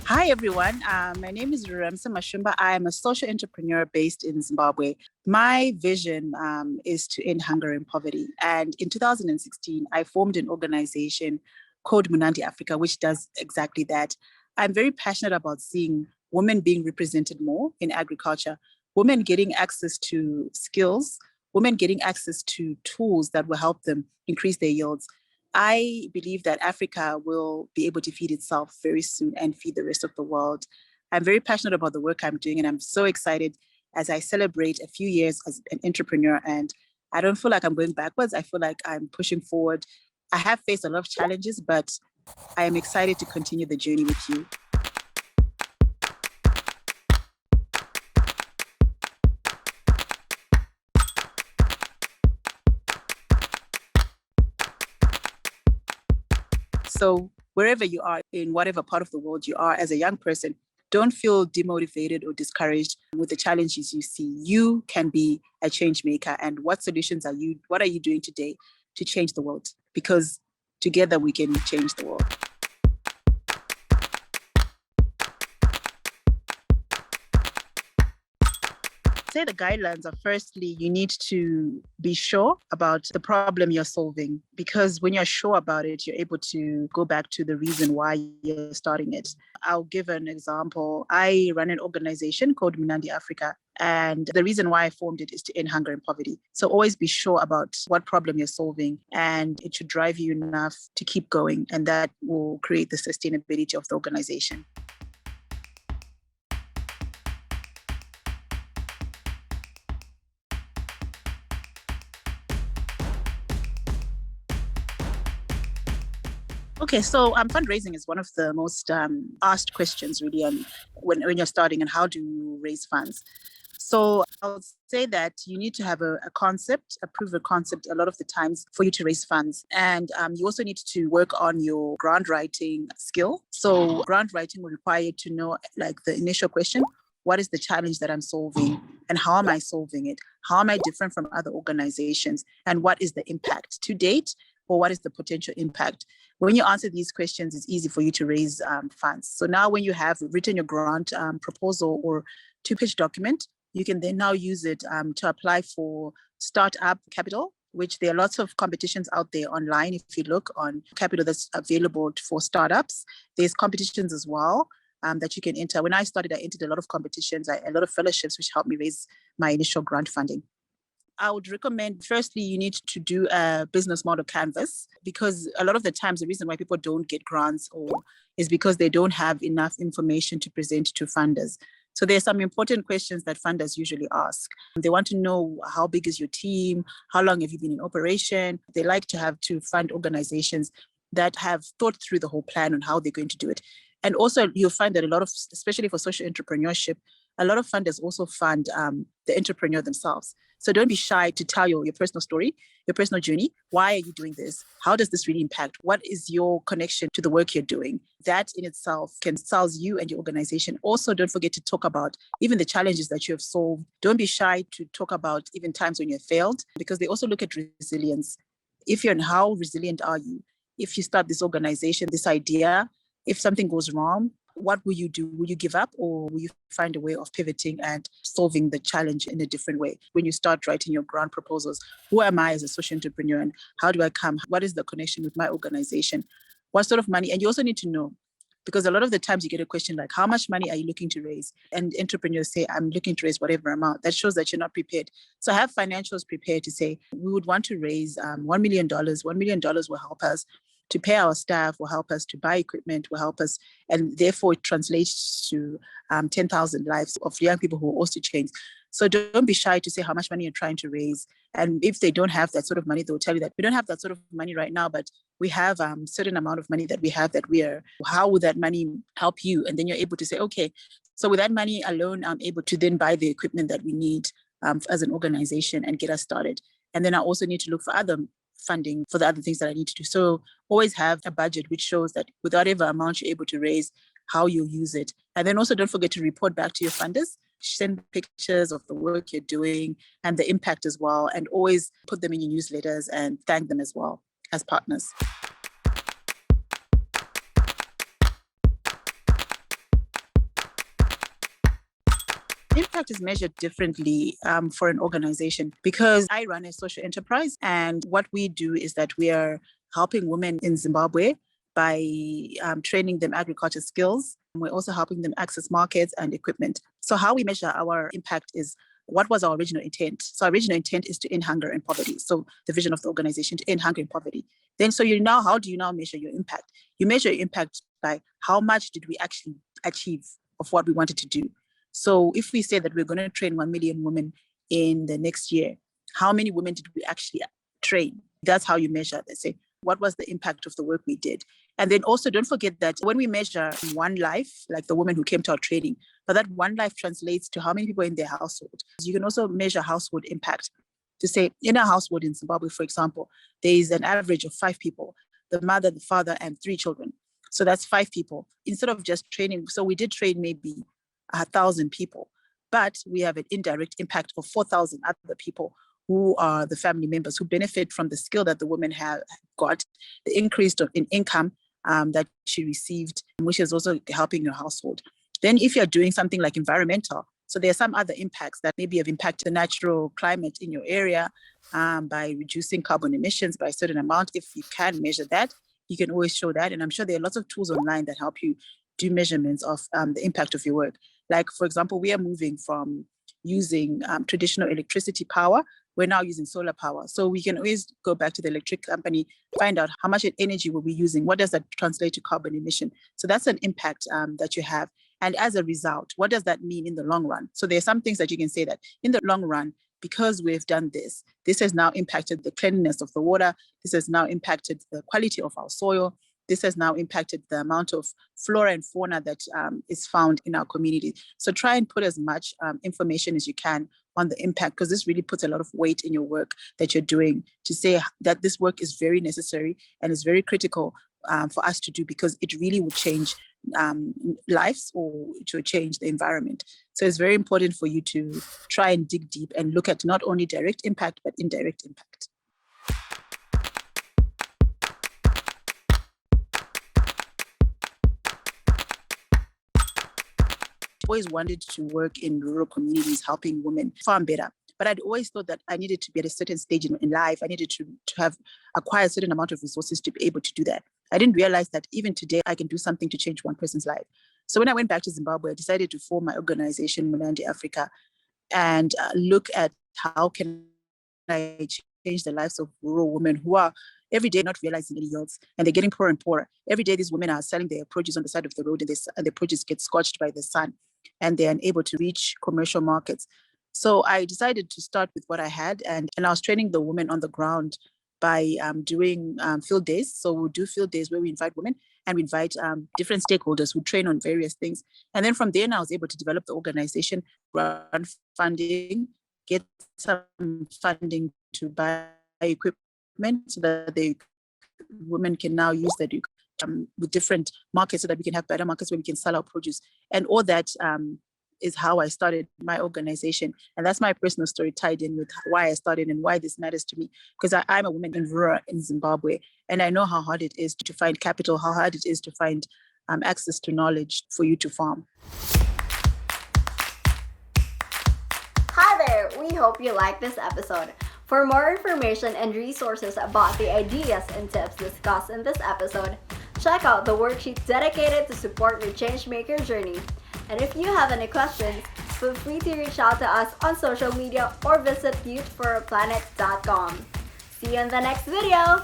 Hi, everyone. My name is Ramsa Mashumba. I am a social entrepreneur based in Zimbabwe. My vision is to end hunger and poverty. And in 2016, I formed an organization called Munandi Africa, which does exactly that. I'm very passionate about seeing women being represented more in agriculture, women getting access to skills, women getting access to tools that will help them increase their yields. I believe that Africa will be able to feed itself very soon and feed the rest of the world. I'm very passionate about the work I'm doing, and I'm so excited as I celebrate a few years as an entrepreneur. And I don't feel like I'm going backwards. I feel like I'm pushing forward. I have faced a lot of challenges, but I am excited to continue the journey with you. So, wherever you are, in whatever part of the world you are as a young person, don't feel demotivated or discouraged with the challenges you see. You can be a change maker. And what are you doing today to change the world? Because together we can change the world. Say the guidelines are firstly, you need to be sure about the problem you're solving, because when you're sure about it, you're able to go back to the reason why you're starting it. I'll give an example. I run an organization called Munandi Africa, and the reason why I formed it is to end hunger and poverty. So always be sure about what problem you're solving, and it should drive you enough to keep going, and that will create the sustainability of the organization. Okay, so fundraising is one of the most asked questions really on when you're starting and how do you raise funds. So I would say that you need to have a concept, a proven concept a lot of the times for you to raise funds. And you also need to work on your grant writing skill. So grant writing will require you to know like the initial question, what is the challenge that I'm solving and how am I solving it? How am I different from other organizations? And what is the impact to date? Or what is the potential impact? When you answer these questions, it's easy for you to raise funds. So now when you have written your grant proposal or two-page document, you can then now use it to apply for startup capital, which there are lots of competitions out there online. If you look on capital that's available for startups, there's competitions as well that you can enter. When I started, I entered a lot of competitions, a lot of fellowships, which helped me raise my initial grant funding. I would recommend, firstly, you need to do a business model canvas, because a lot of the times the reason why people don't get grants is because they don't have enough information to present to funders. So there's some important questions that funders usually ask. They want to know how big is your team? How long have you been in operation? They like to have to fund organizations that have thought through the whole plan on how they're going to do it. And also you'll find that a lot of, especially for social entrepreneurship, a lot of funders also fund the entrepreneur themselves. So don't be shy to tell your personal story, your personal journey. Why are you doing this? How does this really impact? What is your connection to the work you're doing? That in itself can sell you and your organization. Also, don't forget to talk about even the challenges that you have solved. Don't be shy to talk about even times when you failed, because they also look at resilience. If you're in, how resilient are you? If you start this organization, this idea, if something goes wrong, what will you do? Will you give up, or will you find a way of pivoting and solving the challenge in a different way? When you start writing your grant proposals, who am I as a social entrepreneur and how do I come? What is the connection with my organization? What sort of money? And you also need to know, because a lot of the times you get a question like, how much money are you looking to raise? And entrepreneurs say, I'm looking to raise whatever amount. That shows that you're not prepared. So have financials prepared to say, we would want to raise $1 million. $1 million will help us to pay our staff, will help us to buy equipment, will help us, and therefore it translates to 10,000 lives of young people who are also changed. So don't be shy to say how much money you're trying to raise. And if they don't have that sort of money, they'll tell you that we don't have that sort of money right now, but we have a certain amount of money that we have that we are, how would that money help you? And then you're able to say, okay, so with that money alone, I'm able to then buy the equipment that we need as an organization and get us started. And then I also need to look for other funding for the other things that I need to do. So always have a budget which shows that with whatever amount you're able to raise, how you'll use it. And then also don't forget to report back to your funders, send pictures of the work you're doing and the impact as well, and always put them in your newsletters and thank them as well as partners. Impact is measured differently for an organization, because I run a social enterprise, and what we do is that we are helping women in Zimbabwe by training them agriculture skills. We're also helping them access markets and equipment. So how we measure our impact is, what was our original intent? So our original intent is to end hunger and poverty. So the vision of the organization, to end hunger and poverty. Then, so how do you now measure your impact? You measure your impact by how much did we actually achieve of what we wanted to do. So if we say that we're going to train 1 million women in the next year, how many women did we actually train? That's how you measure. They say, what was the impact of the work we did? And then also don't forget that when we measure one life, like the woman who came to our training, but that one life translates to how many people in their household. You can also measure household impact. To say, in a household in Zimbabwe, for example, there is an average of 5 people, the mother, the father, and 3 children. So that's 5 people. Instead of just training, so we did train maybe 1,000 people, but we have an indirect impact of 4,000 other people who are the family members who benefit from the skill that the women have got, the increase in income that she received, which is also helping your household. Then if you're doing something like environmental, so there are some other impacts that maybe have impacted the natural climate in your area by reducing carbon emissions by a certain amount. If you can measure that, you can always show that. And I'm sure there are lots of tools online that help you do measurements of the impact of your work. Like, for example, we are moving from using traditional electricity power. We're now using solar power. So we can always go back to the electric company, find out how much energy we'll be using. What does that translate to carbon emission? So that's an impact that you have. And as a result, what does that mean in the long run? So there are some things that you can say that in the long run, because we've done this, this has now impacted the cleanliness of the water. This has now impacted the quality of our soil. This has now impacted the amount of flora and fauna that is found in our community. So try and put as much information as you can on the impact, because this really puts a lot of weight in your work that you're doing, to say that this work is very necessary and is very critical for us to do, because it really will change lives, or to change the environment. So it's very important for you to try and dig deep and look at not only direct impact, but indirect impact. Always wanted to work in rural communities, helping women farm better. But I'd always thought that I needed to be at a certain stage in life. I needed to have acquired a certain amount of resources to be able to do that. I didn't realize that even today, I can do something to change one person's life. So when I went back to Zimbabwe, I decided to form my organization, Mulandi Africa, and look at how can I change the lives of rural women who are every day not realizing any yields, and they're getting poorer and poorer. Every day, these women are selling their produce on the side of the road, and the produce gets scorched by the sun, and they're unable to reach commercial markets. So I decided to start with what I had, and I was training the women on the ground by doing field days. So we'll do field days where we invite women, and we invite different stakeholders who train on various things. And then from there, I was able to develop the organization, run funding, get some funding to buy equipment so that the women can now use that with different markets, so that we can have better markets where we can sell our produce. And all that is how I started my organization. And that's my personal story tied in with why I started and why this matters to me. Because I'm a woman in rural in Zimbabwe, and I know how hard it is to find capital, how hard it is to find access to knowledge for you to farm. Hi there, we hope you liked this episode. For more information and resources about the ideas and tips discussed in this episode, check out the worksheet dedicated to support your changemaker journey. And if you have any questions, feel free to reach out to us on social media or visit youthforaplanet.com. See you in the next video!